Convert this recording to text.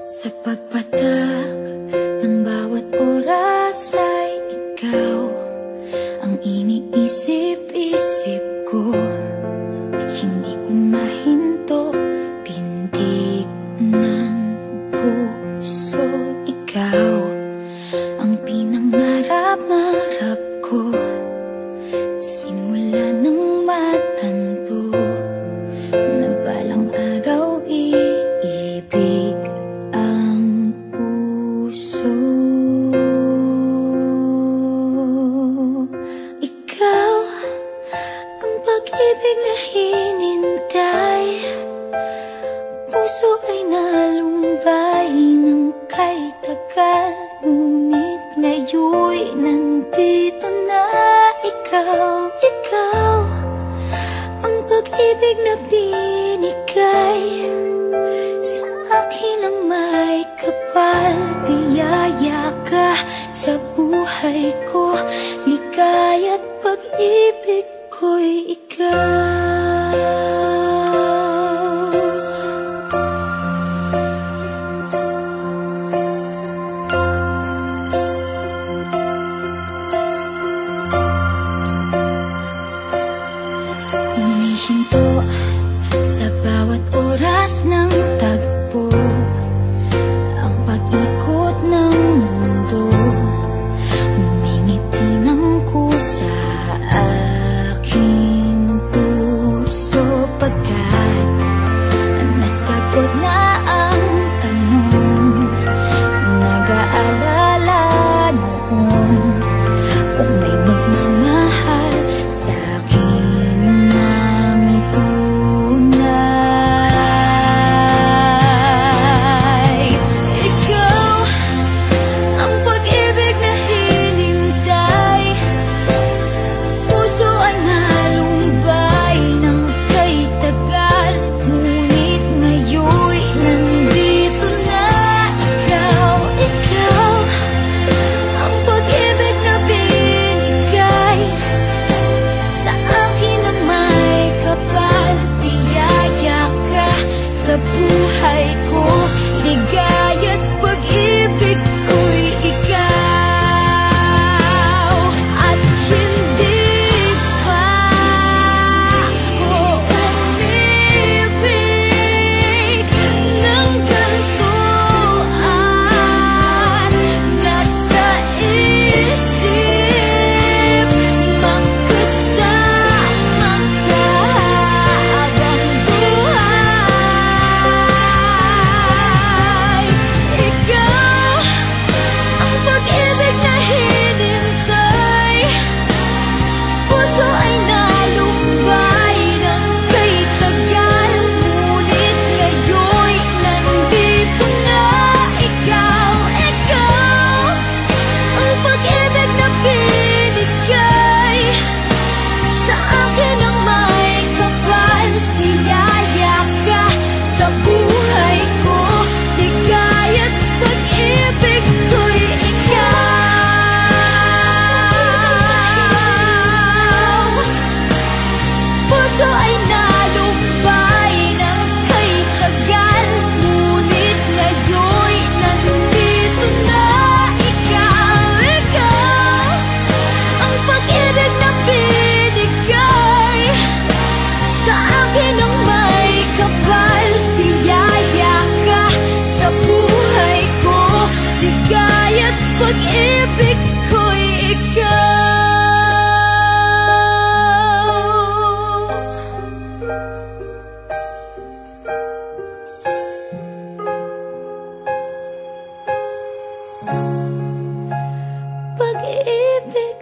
Sa pagpatak ng bawat oras ay ikaw ang iniisip-isip ko. Hindi ko mahinto, pintig ng puso. Ikaw ang pinangarap-ngarap ko, simula ng matanto na balang araw iibig ang puso. Ikaw ang pag-ibig na hinintay, puso ay nalumbay ng kay tagal, ngunit ngayon'y nandito na ikaw. Ikaw ang pag-ibig na binigay sa akin ang may kapal. Biyaya ka sa buhay ko, ligaya't pag-ibig ko'y ikaw. Humihinto sa bawat oras ng tagpo, ang pag-ikot ng mundo, ngumingiti ng kusa aking puso. Pagkat nasagot na ang tanong, nag-aalala noon kung may magmamahal sa'kin ng tunay. Ikaw ang pag-ibig na hinintay, puso ay nalumbay ng kay tagal, ngunit ngayon'y nandito na ikaw. Ikaw ang pag-ibig na binigay sa akin ang may kapal. Biyaya ka sa buhay ko, ligaya't pag-ibig ko'y ikaw. At hindi pa ko umibig ng gantuan. Nasa isip magkasama ka habang buhay. Ikaw ang pag-ibig na hinintay, puso ay nalumbay ng kay tagal, ngunit ngayon'y nandito na ikaw. Ikaw ang pag-ibig na binigay sa akin ang may kapal. Biyaya ka sa buhay ko, ligaya't pag-ibig ko'y ikaw. Puso ay nalumbay ng kay tagal, ngunit ngayon'y nandito na ikaw. Ikaw ang pag-ibig na binigay sa akin ang may kapal. Biyaya ka sa buhay ko, ligaya't pag-ibig ko'y ikaw. Pag-ibig